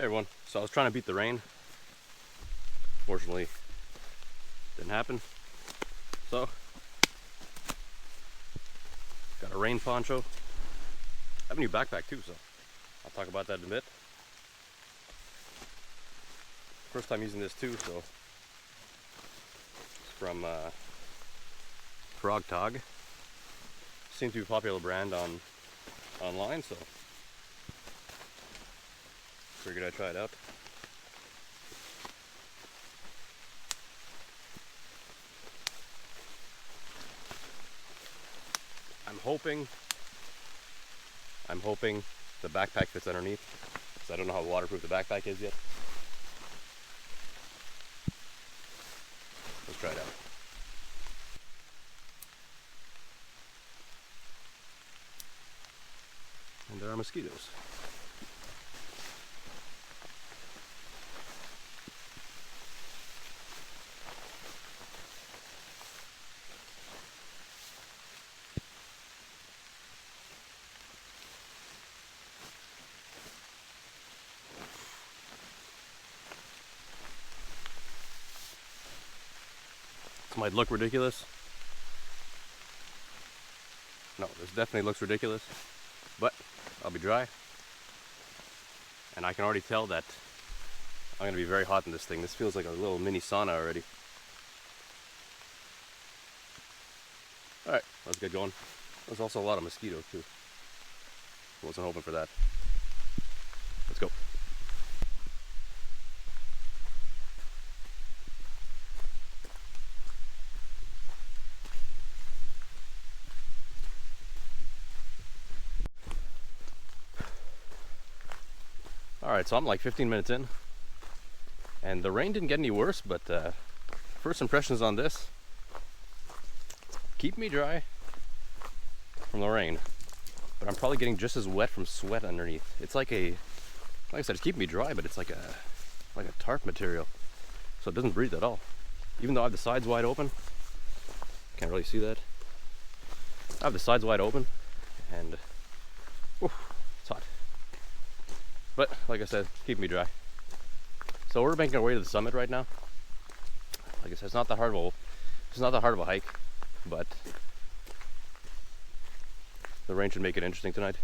Hey everyone, so I was trying to beat the rain. Fortunately, didn't happen. So, got a rain poncho. I have a new backpack too, so I'll talk about that in a bit. First time using this too, so it's from Frog Tog. Seems to be a popular brand online, so figured I'd try it out. I'm hoping the backpack fits underneath, because I don't know how waterproof the backpack is yet. Let's try it out. And there are mosquitoes. This might look ridiculous. No, this definitely looks ridiculous, but I'll be dry. And I can already tell that I'm gonna be very hot in this thing. This feels like a little mini sauna already. Alright, let's get going. There's also a lot of mosquitoes too. Wasn't hoping for that. Let's go. Alright, so I'm like 15 minutes in, and the rain didn't get any worse, but first impressions on this, keep me dry from the rain, but I'm probably getting just as wet from sweat underneath. It's like I said, it's keeping me dry, but it's like a tarp material, so it doesn't breathe at all. Even though I have the sides wide open, can't really see that. I have the sides wide open, and it's hot. But like I said, keep me dry. So we're making our way to the summit right now. Like I said, it's not that hard of a hike, but the rain should make it interesting tonight.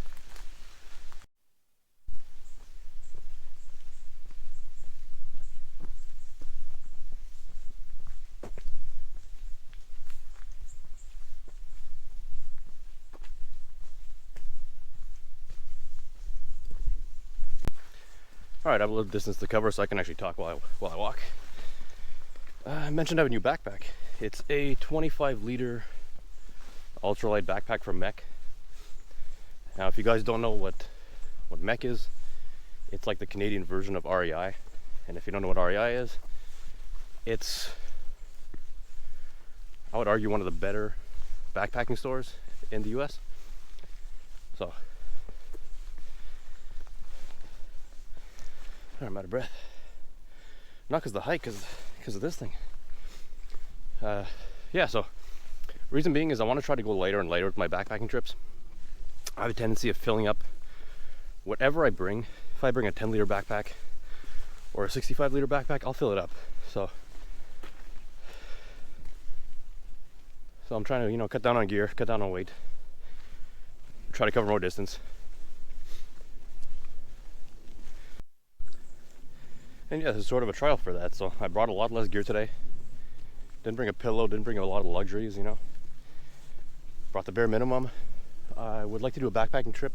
Alright, I have a little distance to cover so I can actually talk while I walk. I mentioned I have a new backpack. It's a 25-liter ultralight backpack from Mech. Now, if you guys don't know what Mech is, it's like the Canadian version of REI. And if you don't know what REI is, it's, I would argue, one of the better backpacking stores in the US. So, I'm out of breath. Not because of the hike, because of this thing. Yeah, so reason being is I want to try to go lighter and lighter with my backpacking trips. I have a tendency of filling up whatever I bring. If I bring a 10-liter backpack or a 65-liter backpack, I'll fill it up. So I'm trying to, cut down on gear, cut down on weight, try to cover more distance. And yeah, this is sort of a trial for that. So I brought a lot less gear today. Didn't bring a pillow, didn't bring a lot of luxuries, Brought the bare minimum. I would like to do a backpacking trip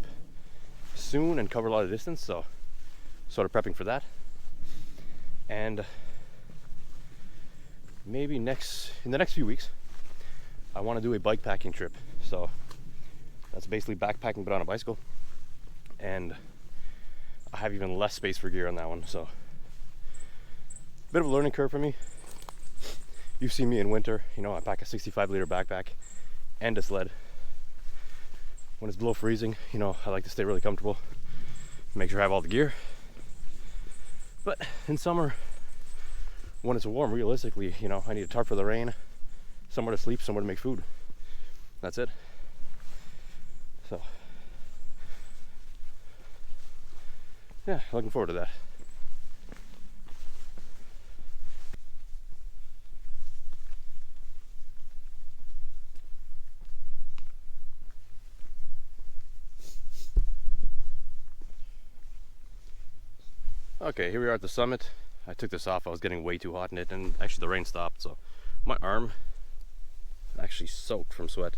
soon and cover a lot of distance, so sort of prepping for that. And maybe in the next few weeks, I want to do a bike packing trip. So that's basically backpacking but on a bicycle. And I have even less space for gear on that one, so bit of a learning curve for me. You've seen me in winter, I pack a 65-liter backpack and a sled. When it's below freezing, I like to stay really comfortable, make sure I have all the gear. But in summer, when it's warm, realistically, I need a tarp for the rain, somewhere to sleep, somewhere to make food. That's it. So, yeah, looking forward to that. Okay, here we are at the summit. I took this off, I was getting way too hot in it, and actually the rain stopped, so my arm actually soaked from sweat.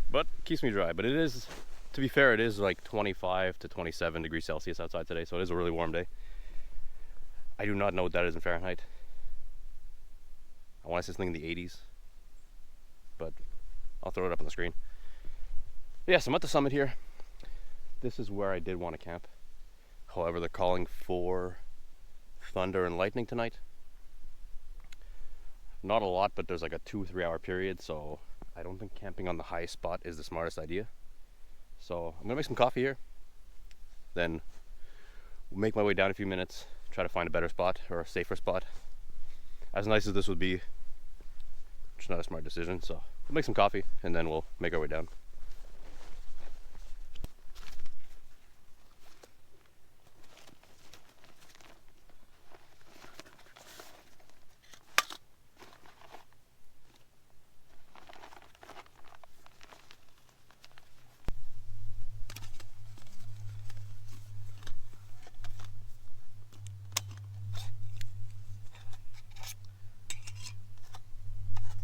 But it keeps me dry. But it is, to be fair, it is like 25 to 27 degrees Celsius outside today, so it is a really warm day. I do not know what that is in Fahrenheit. I want to say something in the 80s, but I'll throw it up on the screen. But yes, I'm at the summit here. This is where I did want to camp. However, they're calling for thunder and lightning tonight. Not a lot, but there's like a 2-3 hour period, so I don't think camping on the highest spot is the smartest idea. So I'm gonna make some coffee here, then we'll make my way down a few minutes, try to find a better spot or a safer spot. As nice as this would be, it's not a smart decision, so we'll make some coffee and then we'll make our way down.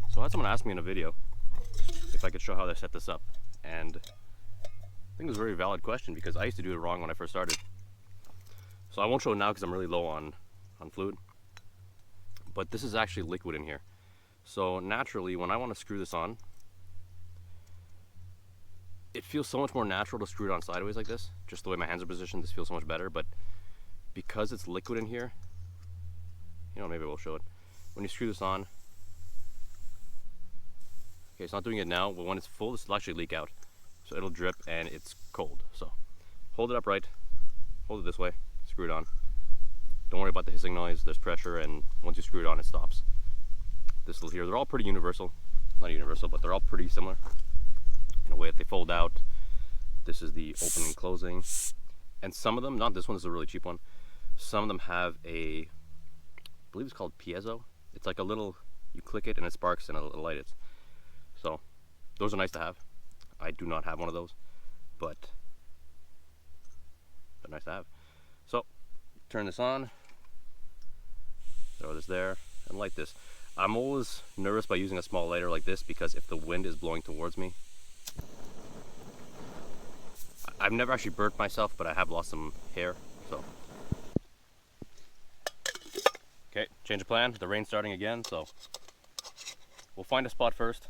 So I had someone ask me in a video if I could show how they set this up, and I think it was a very valid question because I used to do it wrong when I first started. So I won't show it now because I'm really low on fluid, but this is actually liquid in here. So naturally, when I want to screw this on, it feels so much more natural to screw it on sideways like this. Just the way my hands are positioned, this feels so much better. But because it's liquid in here, you know, maybe we'll show it. When you screw this on, okay, it's not doing it now, but when it's full, this will actually leak out. So it'll drip and it's cold. So hold it upright, hold it this way, screw it on. Don't worry about the hissing noise, there's pressure, and once you screw it on, it stops. This little here, they're all pretty universal. Not universal, but they're all pretty similar in a way that they fold out. This is the opening and closing. And some of them, not this one, this is a really cheap one. Some of them have a, I believe it's called piezo. It's like a little, you click it and it sparks and it lights. So those are nice to have. I do not have one of those, but they're nice to have. So turn this on, throw this there, and light this. I'm always nervous by using a small lighter like this because if the wind is blowing towards me, I've never actually burnt myself, but I have lost some hair. So okay, change of plan. The rain's starting again, so we'll find a spot first.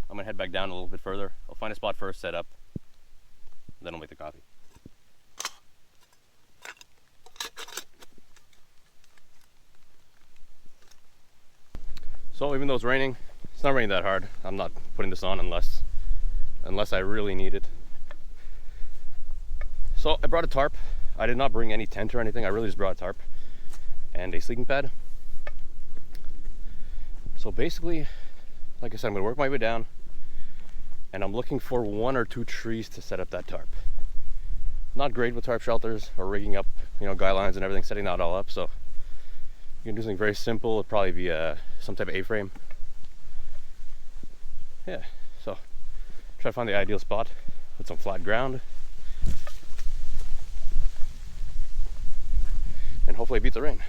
I'm gonna head back down a little bit further. I'll find a spot first, set up, then I'll make the coffee. So even though it's raining, it's not raining that hard. I'm not putting this on unless I really need it. So I brought a tarp. I did not bring any tent or anything. I really just brought a tarp and a sleeping pad. So basically, like I said, I'm gonna work my way down, and I'm looking for 1 or 2 trees to set up that tarp. Not great with tarp shelters or rigging up, you know, guy lines and everything, setting that all up. So you can do something very simple. It'd probably be some type of A-frame. Yeah, so try to find the ideal spot with some flat ground, and hopefully beat the rain.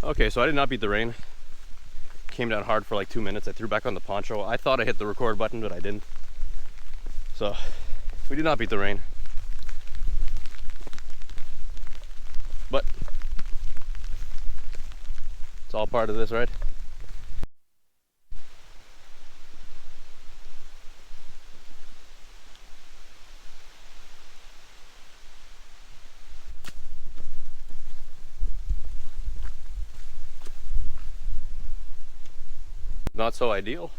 Okay, so I did not beat the rain. Came down hard for like 2 minutes. I threw back on the poncho. I thought I hit the record button, but I didn't. So we did not beat the rain. But it's all part of this, right? Not so ideal.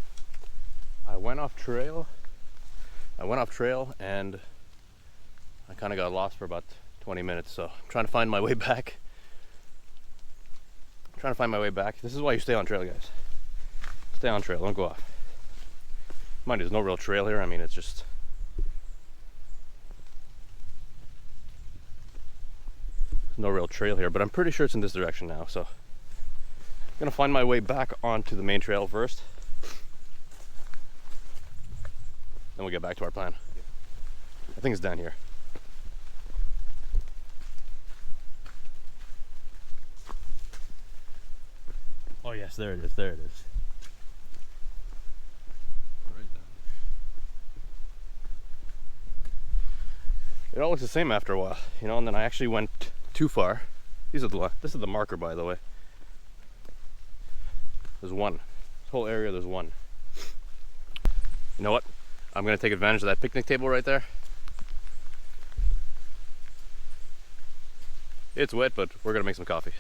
I went off trail and I kind of got lost for about 20 minutes, so I'm trying to find my way back. This is why you stay on trail, guys. Stay on trail, don't go off. Mind you, there's no real trail here. I mean, it's just no real trail here, but I'm pretty sure it's in this direction now, so gonna find my way back onto the main trail first. Then we'll get back to our plan. I think it's down here. Oh yes, there it is, there it is. Right down. It all looks the same after a while, you know, and then I actually went too far. This is the marker, by the way. There's one. This whole area, there's one. You know what? I'm gonna take advantage of that picnic table right there. It's wet, but we're gonna make some coffee.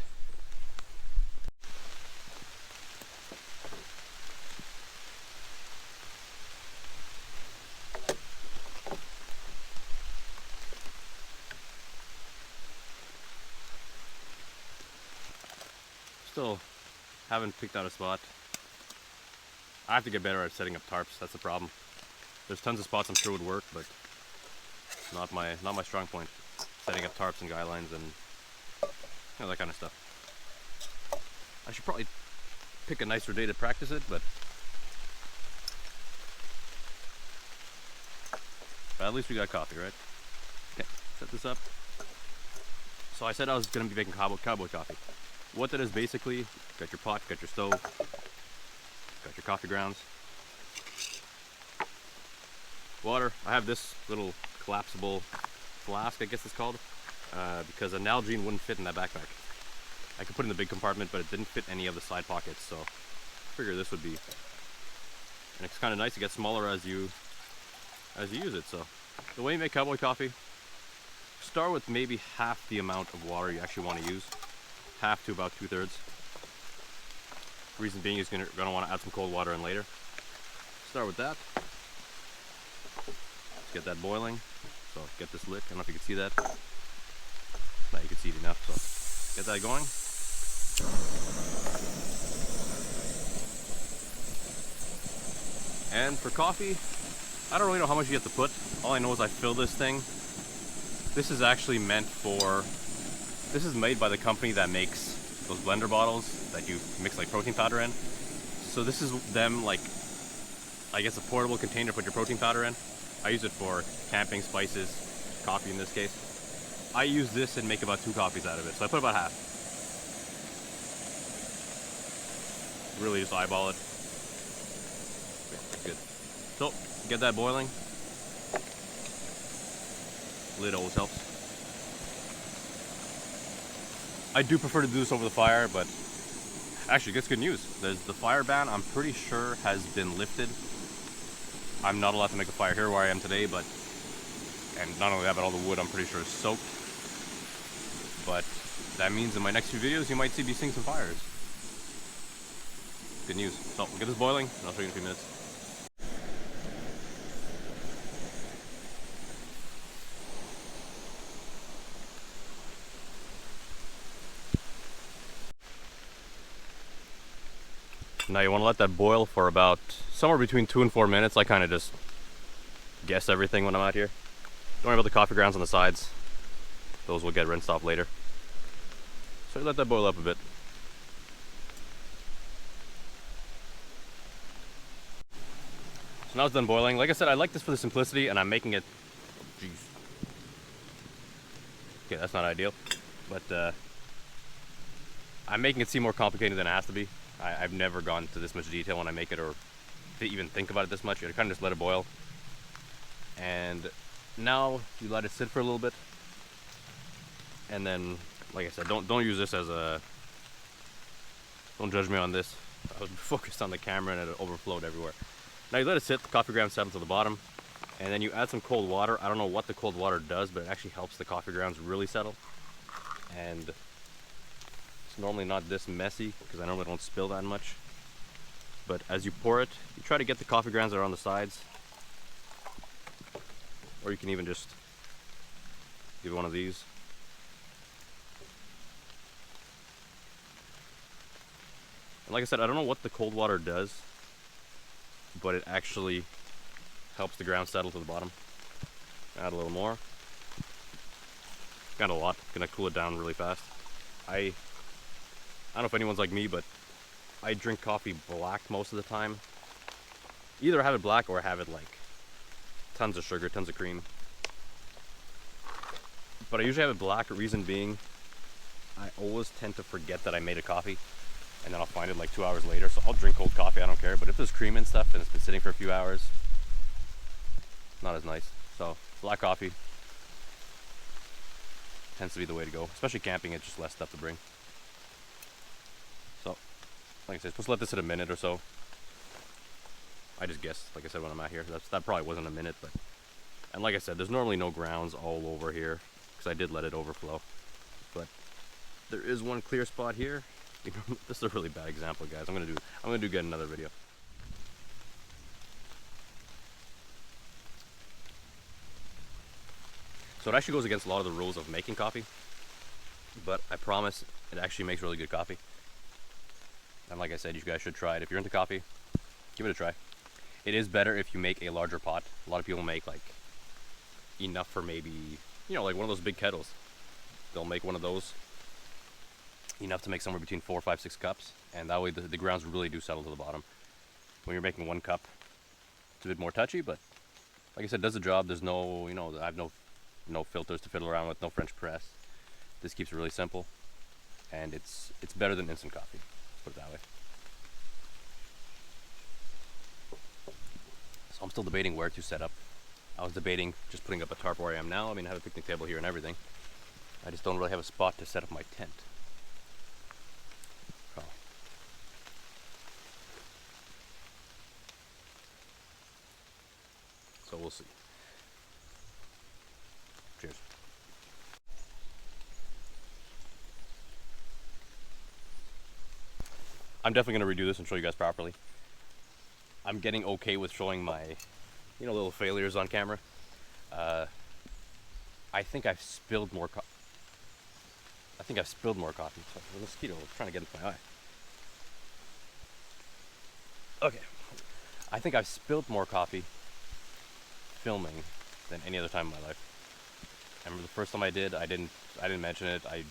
Still haven't picked out a spot. I have to get better at setting up tarps. That's the problem. There's tons of spots I'm sure would work, but not my strong point. Setting up tarps and guy lines and that kind of stuff. I should probably pick a nicer day to practice it, but at least we got coffee, right? Okay, set this up. So I said I was going to be making cowboy coffee. What that is basically, got your pot, got your stove, got your coffee grounds, water. I have this little collapsible flask, I guess it's called, because an Nalgene wouldn't fit in that backpack. I could put it in the big compartment, but it didn't fit any of the side pockets, so I figure this would be. And it's kind of nice to get smaller as you use it. So the way you make cowboy coffee, start with maybe half the amount of water you actually want to use. Half to about 2/3. Reason being is you're gonna want to add some cold water in later. Start with that. Let's get that boiling. So get this lit. I don't know if you can see that. No, you can see it enough. So get that going. And for coffee, I don't really know how much you have to put. All I know is I fill this thing. This is actually meant for. This is made by the company that makes those blender bottles that you mix like protein powder in. So this is them, like, I guess a portable container to put your protein powder in. I use it for camping, spices, coffee in this case. I use this and make about 2 coffees out of it. So I put about half. Really just eyeball it. Okay, good. So get that boiling. Lid always helps. I do prefer to do this over the fire, but actually, that's good news. The fire ban, I'm pretty sure, has been lifted. I'm not allowed to make a fire here where I am today, and not only that, but all the wood I'm pretty sure is soaked. But that means in my next few videos, you might be seeing some fires. Good news. So we'll get this boiling, and I'll show you in a few minutes. Now you want to let that boil for about somewhere between 2 and 4 minutes. I kind of just guess everything when I'm out here. Don't worry about the coffee grounds on the sides. Those will get rinsed off later. So let that boil up a bit. So now it's done boiling. Like I said, I like this for the simplicity, and I'm making it. Jeez. Okay, that's not ideal, but I'm making it seem more complicated than it has to be. I've never gone to this much detail when I make it, or to even think about it this much. You kind of just let it boil, and now you let it sit for a little bit, and then, like I said, don't use this as a. Don't judge me on this. I was focused on the camera and it overflowed everywhere. Now you let it sit. The coffee grounds settle to the bottom, and then you add some cold water. I don't know what the cold water does, but it actually helps the coffee grounds really settle. And normally not this messy because I normally don't spill that much, but as you pour it, you try to get the coffee grounds that are on the sides, or you can even just give it one of these. And like I said, I don't know what the cold water does, but it actually helps the ground settle to the bottom. Add a little more. Got a lot. Gonna cool it down really fast. I don't know if anyone's like me, but I drink coffee black most of the time. Either have it black or have it like tons of sugar, tons of cream. But I usually have it black, reason being, I always tend to forget that I made a coffee, and then I'll find it like 2 hours later. So I'll drink cold coffee, I don't care. But if there's cream and stuff and it's been sitting for a few hours, not as nice. So black coffee tends to be the way to go, especially camping. It's just less stuff to bring. So like I said, supposed to let this sit a minute or so. I just guessed, like I said, when I'm out here. That probably wasn't a minute, but... And like I said, there's normally no grounds all over here, because I did let it overflow. But there is one clear spot here. This is a really bad example, guys. I'm gonna do get another video. So it actually goes against a lot of the rules of making coffee, but I promise it actually makes really good coffee. And like I said, you guys should try it. If you're into coffee, give it a try. It is better if you make a larger pot. A lot of people make like enough for maybe, you know, like one of those big kettles. They'll make one of those enough to make somewhere between 4, 5, 6 cups, and that way the grounds really do settle to the bottom. When you're making 1 cup, it's a bit more touchy, but like I said, it does the job. There's no, you know, I have no filters to fiddle around with, no French press. This keeps it really simple, and it's better than instant coffee. Let's put it that way. So I'm still debating where to set up. I was debating just putting up a tarp where I am now. I mean, I have a picnic table here and everything. I just don't really have a spot to set up my tent. Oh. So we'll see. Cheers. I'm definitely going to redo this and show you guys properly. I'm getting okay with showing my, you know, little failures on camera. I think I've spilled more coffee. Sorry, the mosquito was trying to get into my eye. Okay. I think I've spilled more coffee filming than any other time in my life. I remember the first time I didn't mention it. I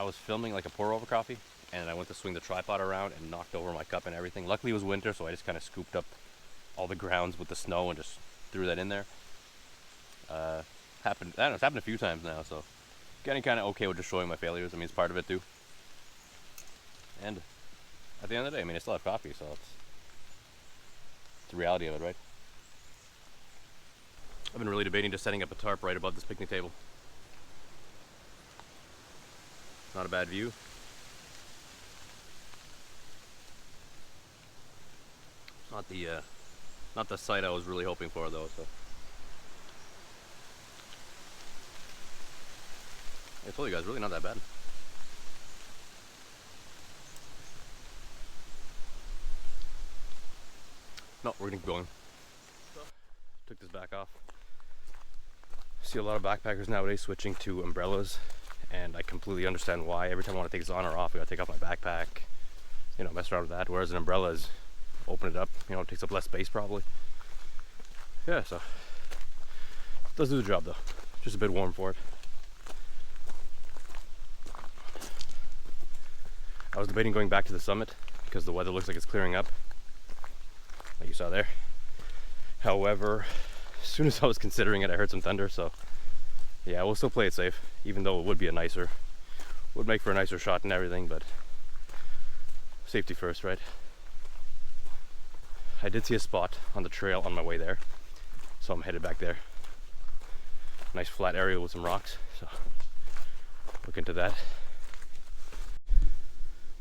was filming like a pour over coffee, and I went to swing the tripod around and knocked over my cup and everything. Luckily it was winter, so I just kind of scooped up all the grounds with the snow and just threw that in there. I don't know, it's happened a few times now, so getting kind of okay with just showing my failures. I mean, it's part of it too. And at the end of the day, I mean, I still have coffee, so it's the reality of it, right? I've been really debating just setting up a tarp right above this picnic table. Not a bad view. Not the site I was really hoping for though, so. I told you guys, really not that bad. No, we're gonna keep going. Took this back off. See a lot of backpackers nowadays switching to umbrellas, and I completely understand why. Every time I want to take this on or off, I gotta take off my backpack, you know, mess around with that. Whereas an umbrella is, open it up, you know, it takes up less space probably. Yeah, so it does do the job though. Just a bit warm for it. I was debating going back to the summit because the weather looks like it's clearing up, like you saw there. However, as soon as I was considering it, I heard some thunder, so yeah, we'll still play it safe, even though it would make for a nicer shot and everything, but safety first, right? I did see a spot on the trail on my way there, so I'm headed back there. Nice flat area with some rocks, so look into that.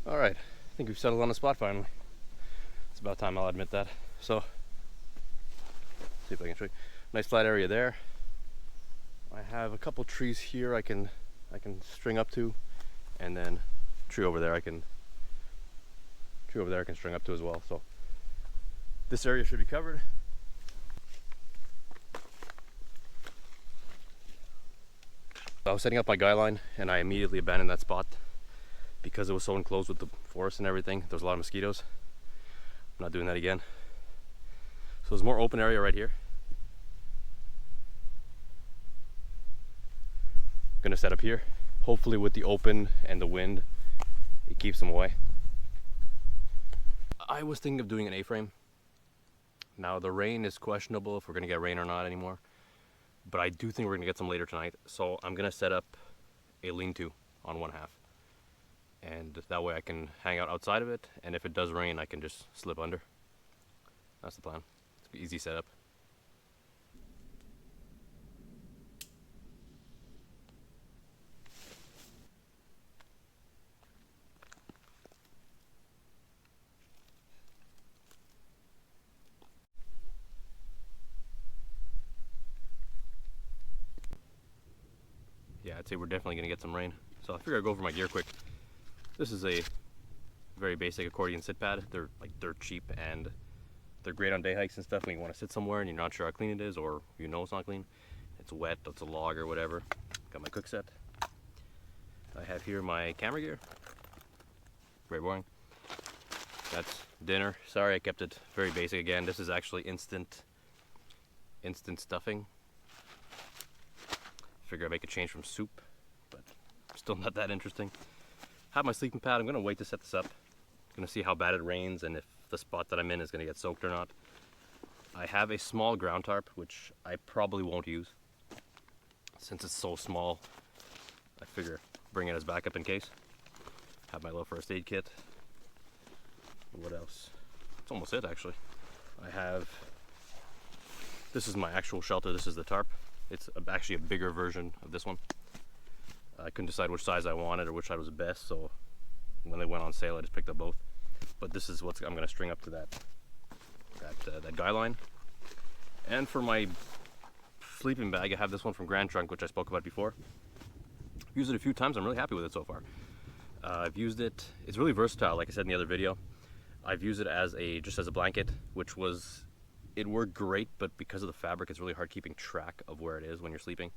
All right, I think we've settled on a spot finally. It's about time, I'll admit that. So, see if I can show you. Nice flat area there. I have a couple trees here I can string up to, and then tree over there I can string up to as well. So this area should be covered. I was setting up my guy line and I immediately abandoned that spot because it was so enclosed with the forest and everything. There was a lot of mosquitoes. I'm not doing that again. So there's more open area right here. I'm gonna set up here. Hopefully with the open and the wind, it keeps them away. I was thinking of doing an A-frame. Now the rain is questionable if we're gonna get rain or not anymore, but I do think we're gonna get some later tonight. So I'm gonna set up a lean-to on one half, and that way I can hang out outside of it, and if it does rain I can just slip under. That's the plan. It's an easy setup. Yeah, I'd say we're definitely gonna get some rain. So I figure I'd go over my gear quick. This is a very basic accordion sit pad. They're like dirt cheap, and they're great on day hikes and stuff when you want to sit somewhere and you're not sure how clean it is, or you know it's not clean. It's wet, it's a log or whatever. Got my cook set. I have here my camera gear. Very boring. That's dinner. Sorry I kept it very basic again. This is actually instant stuffing. Figure I'd make a change from soup, but still not that interesting. Have my sleeping pad. I'm gonna wait to set this up. Gonna see how bad it rains and if the spot that I'm in is gonna get soaked or not. I have a small ground tarp, which I probably won't use. Since it's so small, I figure bring it as backup in case. Have my little first aid kit. What else? That's almost it actually. This is my actual shelter. This is the tarp. It's actually a bigger version of this one. I couldn't decide which size I wanted or which side was best, so when they went on sale I just picked up both. But this is what I'm going to string up to that guy line. And for my sleeping bag, I have this one from Grand Trunk, which I spoke about before. I've used it a few times. I'm really happy with it so far. I've used it. It's really versatile, like I said in the other video. I've used it as just as a blanket, it worked great, but because of the fabric, it's really hard keeping track of where it is when you're sleeping.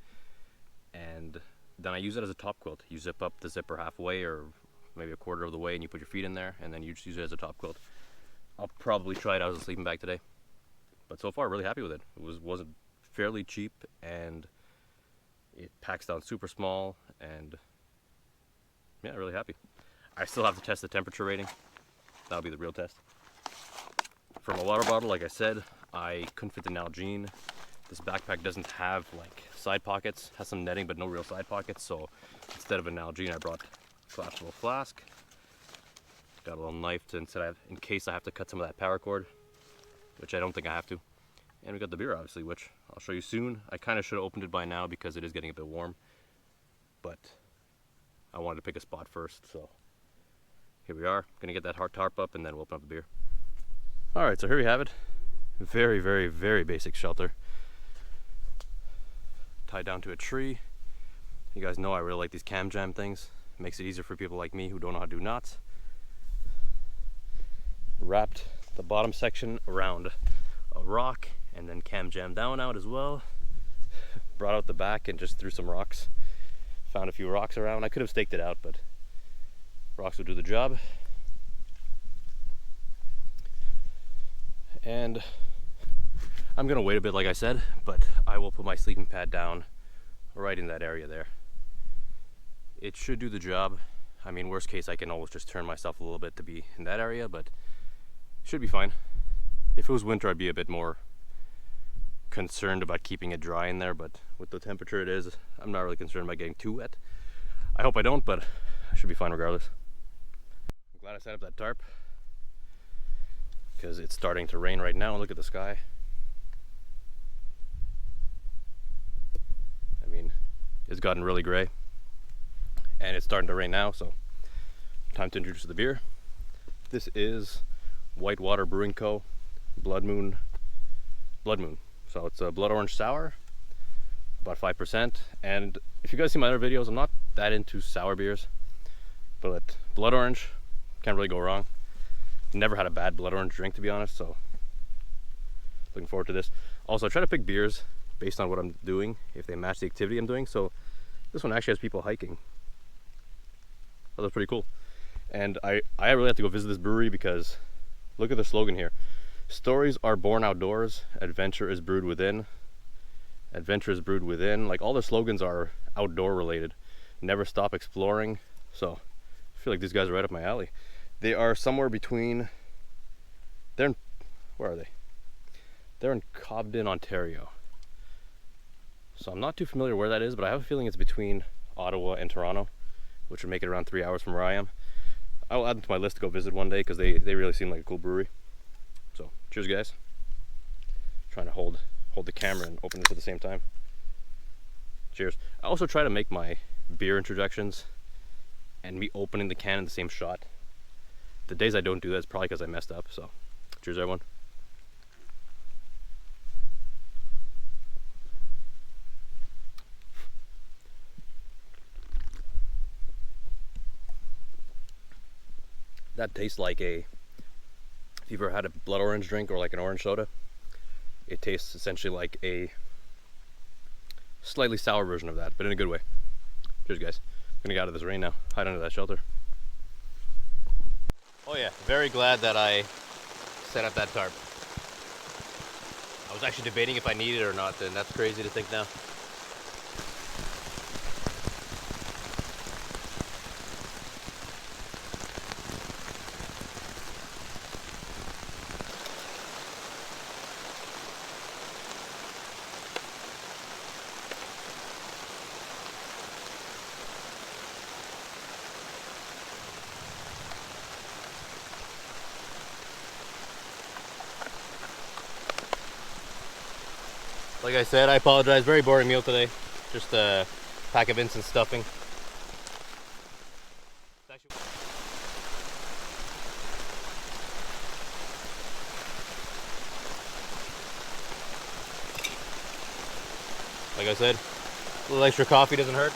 And then I use it as a top quilt. You zip up the zipper halfway or maybe a quarter of the way and you put your feet in there, and then you just use it as a top quilt. I'll probably try it out as a sleeping bag today. But so far, really happy with it. It was fairly cheap, and it packs down super small, and yeah, really happy. I still have to test the temperature rating. That'll be the real test. For my water bottle, like I said, I couldn't fit the Nalgene. This backpack doesn't have like side pockets, has some netting but no real side pockets, so instead of a Nalgene I brought a collapsible flask. Got a little knife in case I have to cut some of that power cord, which I don't think I have to. And we got the beer obviously, which I'll show you soon. I kind of should have opened it by now because it is getting a bit warm, but I wanted to pick a spot first, so here we are. Gonna get that hard tarp up and then we'll open up the beer. Alright, so here we have it. Very, very, very basic shelter. Tied down to a tree. You guys know I really like these cam jam things. It makes it easier for people like me who don't know how to do knots. Wrapped the bottom section around a rock and then cam jam down out as well. Brought out the back and just threw some rocks. Found a few rocks around. I could have staked it out, but rocks would do the job. And I'm gonna wait a bit, like I said, but I will put my sleeping pad down right in that area there. It should do the job. I mean, worst case, I can always just turn myself a little bit to be in that area, but it should be fine. If it was winter, I'd be a bit more concerned about keeping it dry in there, but with the temperature it is, I'm not really concerned about getting too wet. I hope I don't, but I should be fine regardless. I'm glad I set up that tarp, because it's starting to rain right now. Look at the sky. I mean, it's gotten really gray and it's starting to rain now, so time to introduce the beer. This is Whitewater Brewing Co. Blood Moon. So it's a blood orange sour, about 5%. And if you guys see my other videos, I'm not that into sour beers, but blood orange, can't really go wrong. Never had a bad blood orange drink, to be honest, so looking forward to this. Also, I try to pick beers based on what I'm doing, if they match the activity I'm doing. So this one actually has people hiking. That was pretty cool. And I really have to go visit this brewery because look at the slogan here. Stories are born outdoors, adventure is brewed within. Adventure is brewed within. Like, all the slogans are outdoor related. Never stop exploring. So I feel like these guys are right up my alley. They are somewhere between They're in, where are they? They're in Cobden, Ontario. So I'm not too familiar where that is, but I have a feeling it's between Ottawa and Toronto, which would make it around 3 hours from where I am. I'll add them to my list to go visit one day because they really seem like a cool brewery. So cheers, guys. Trying to hold the camera and open this at the same time. Cheers. I also try to make my beer introductions and me opening the can in the same shot. The days I don't do that, it's probably because I messed up. So cheers, everyone. That tastes like if you've ever had a blood orange drink or like an orange soda, it tastes essentially like a slightly sour version of that, but in a good way. Cheers, guys. I'm gonna get out of this rain now, hide under that shelter. Oh yeah, very glad that I set up that tarp. I was actually debating if I needed it or not, and that's crazy to think now. Like I said, I apologize. Very boring meal today. Just a pack of instant stuffing. Like I said, a little extra coffee doesn't hurt.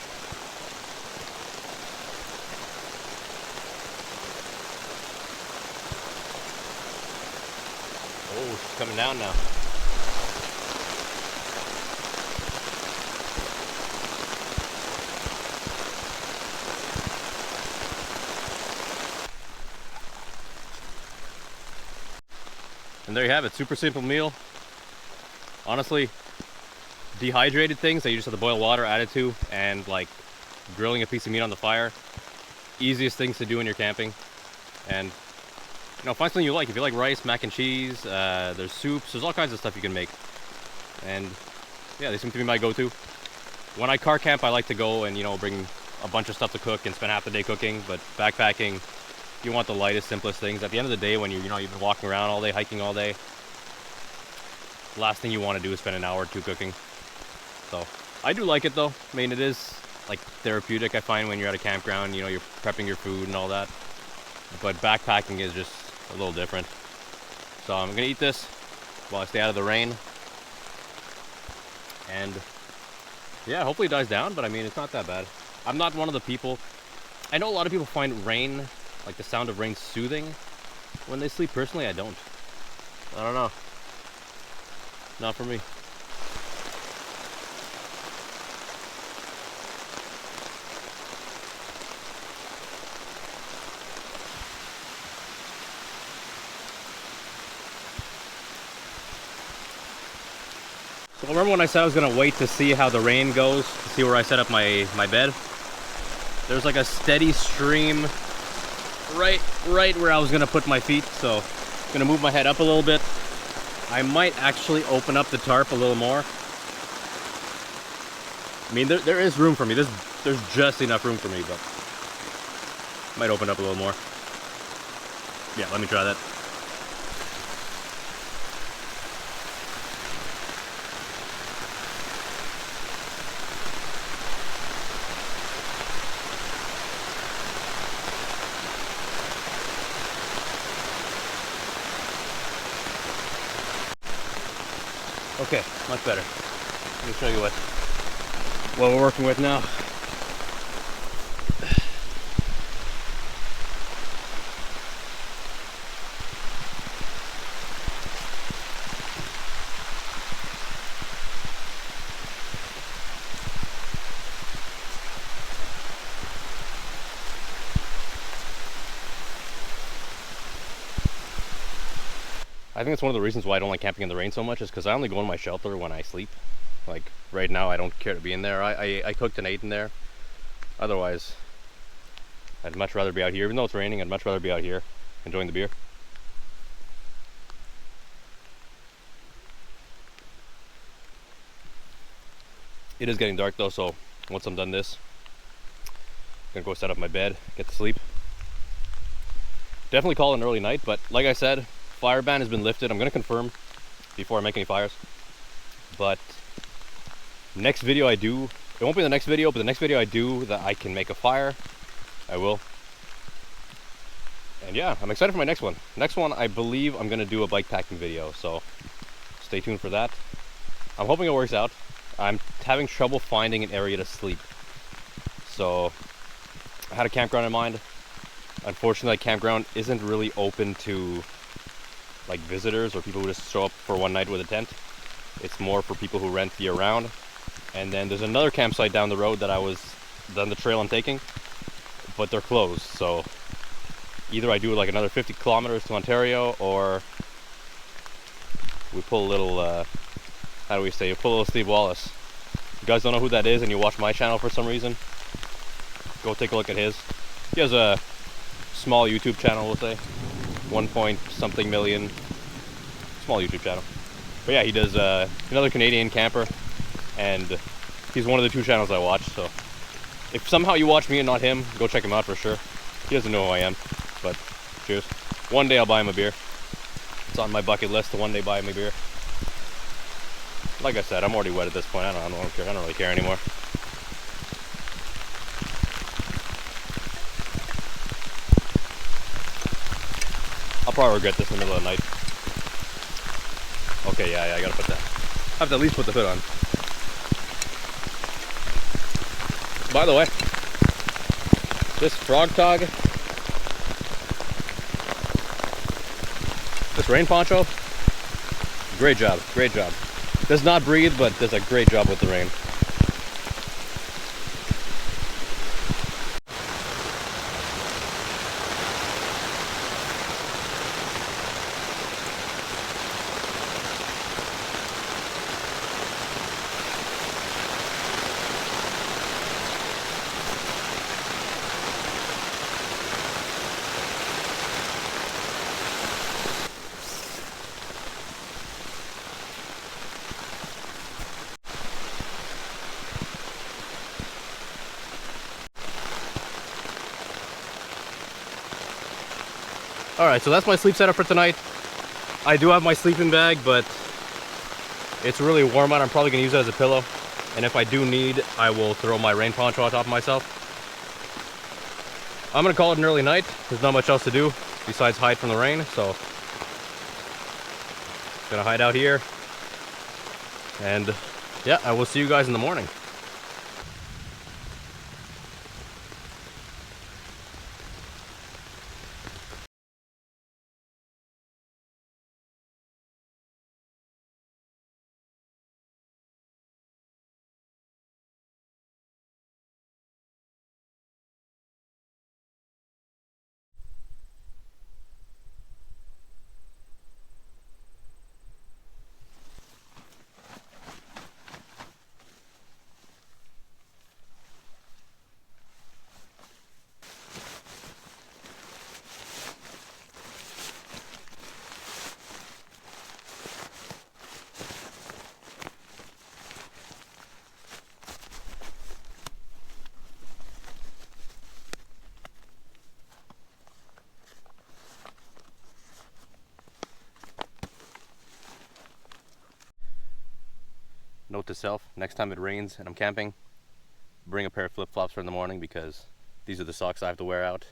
Oh, she's coming down now. And there you have it, super simple meal. Honestly, dehydrated things that you just have to boil water, add it to, and like grilling a piece of meat on the fire. Easiest things to do when you're camping. And you know, find something you like. If you like rice, mac and cheese, there's soups, there's all kinds of stuff you can make. And yeah, they seem to be my go-to. When I car camp, I like to go and, you know, bring a bunch of stuff to cook and spend half the day cooking. But backpacking, you want the lightest, simplest things. At the end of the day, when you've been walking around all day, hiking all day, last thing you want to do is spend an hour or two cooking. So I do like it though. I mean, it is like therapeutic, I find, when you're at a campground, you know, you're prepping your food and all that. But backpacking is just a little different. So I'm gonna eat this while I stay out of the rain. And yeah, hopefully it dies down, but I mean, it's not that bad. I'm not one of the people, I know a lot of people find rain, like the sound of rain, soothing when they sleep. Personally, I don't. I don't know. Not for me. So remember when I said I was gonna wait to see how the rain goes, to see where I set up my bed? There's like a steady stream right where I was gonna put my feet, so I'm gonna move my head up a little bit. I might actually open up the tarp a little more. I mean, there is room for me. There's just enough room for me, but might open up a little more. Yeah, let me try that. Okay, much better. Let me show you what we're working with now. I think that's one of the reasons why I don't like camping in the rain so much, is because I only go in my shelter when I sleep. Like right now, I don't care to be in there. I cooked and ate in there. Otherwise, I'd much rather be out here. Even though it's raining, I'd much rather be out here enjoying the beer. It is getting dark though, so once I'm done this, I'm gonna go set up my bed, get to sleep. Definitely call it an early night, but like I said, fire ban has been lifted. I'm gonna confirm before I make any fires. But next video I do, it won't be the next video, but the next video I do that I can make a fire, I will. And yeah, I'm excited for my next one. Next one, I believe I'm gonna do a bike packing video, so stay tuned for that. I'm hoping it works out. I'm having trouble finding an area to sleep. So I had a campground in mind. Unfortunately, that campground isn't really open to like visitors or people who just show up for one night with a tent. It's more for people who rent year round. And then there's another campsite down the road that down the trail I'm taking, but they're closed. So either I do like another 50 kilometers to Ontario, or we pull a little, how do we say, pull a little Steve Wallace. If you guys don't know who that is and you watch my channel for some reason, go take a look at his. He has a small YouTube channel, we'll say, 1 point something million, small YouTube channel. But yeah, he does another Canadian camper, and he's one of the two channels I watch. So if somehow you watch me and not him, go check him out for sure. He doesn't know who I am, but cheers. One day I'll buy him a beer. It's on my bucket list to one day buy him a beer. Like I said, I'm already wet at this point. I don't care. I don't really care anymore. I'll probably regret this in the middle of the night. Okay, yeah, I gotta put that. I have to at least put the hood on. By the way, this frog tog, this rain poncho, great job, great job. Does not breathe, but does a great job with the rain. Alright, so that's my sleep setup for tonight. I do have my sleeping bag, but it's really warm out. I'm probably going to use it as a pillow. And if I do need, I will throw my rain poncho on top of myself. I'm going to call it an early night. There's not much else to do besides hide from the rain. So, going to hide out here. And yeah, I will see you guys in the morning. Note to self, next time it rains and I'm camping, bring a pair of flip-flops for in the morning, because these are the socks I have to wear out.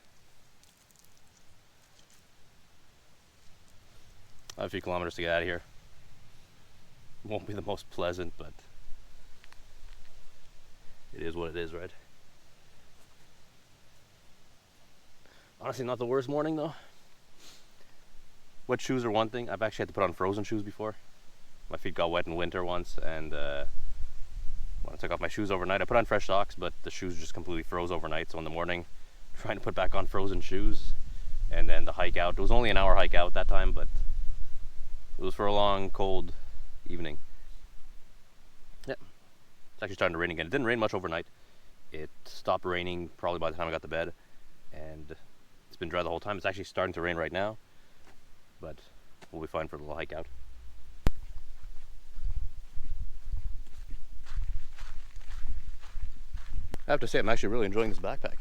I have a few kilometers to get out of here. Won't be the most pleasant, but it is what it is, right? Honestly, not the worst morning though. Wet shoes are one thing. I've actually had to put on frozen shoes before. My feet got wet in winter once, and when I took off my shoes overnight, I put on fresh socks, but the shoes just completely froze overnight. So in the morning, trying to put back on frozen shoes, and then the hike out. It was only an hour hike out that time, but it was for a long, cold evening. Yeah, it's actually starting to rain again. It didn't rain much overnight. It stopped raining probably by the time I got to bed, and it's been dry the whole time. It's actually starting to rain right now, but we'll be fine for the little hike out. I have to say, I'm actually really enjoying this backpack.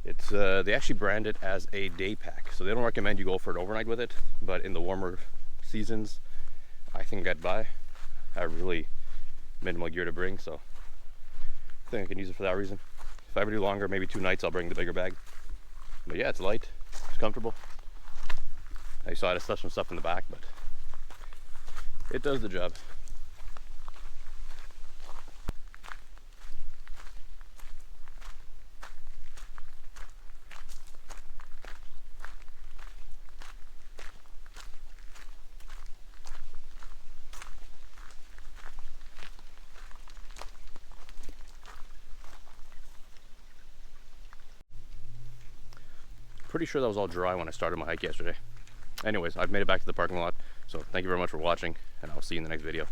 It's they actually brand it as a day pack, so they don't recommend you go for an overnight with it, but in the warmer seasons I think I'd buy. I have really minimal gear to bring, so I think I can use it for that reason. If I ever do longer, maybe 2 nights, I'll bring the bigger bag. But yeah, it's light, it's comfortable. I saw I had to stuff some stuff in the back, but it does the job. Pretty sure that was all dry when I started my hike yesterday. Anyways, I've made it back to the parking lot, so thank you very much for watching, and I'll see you in the next video.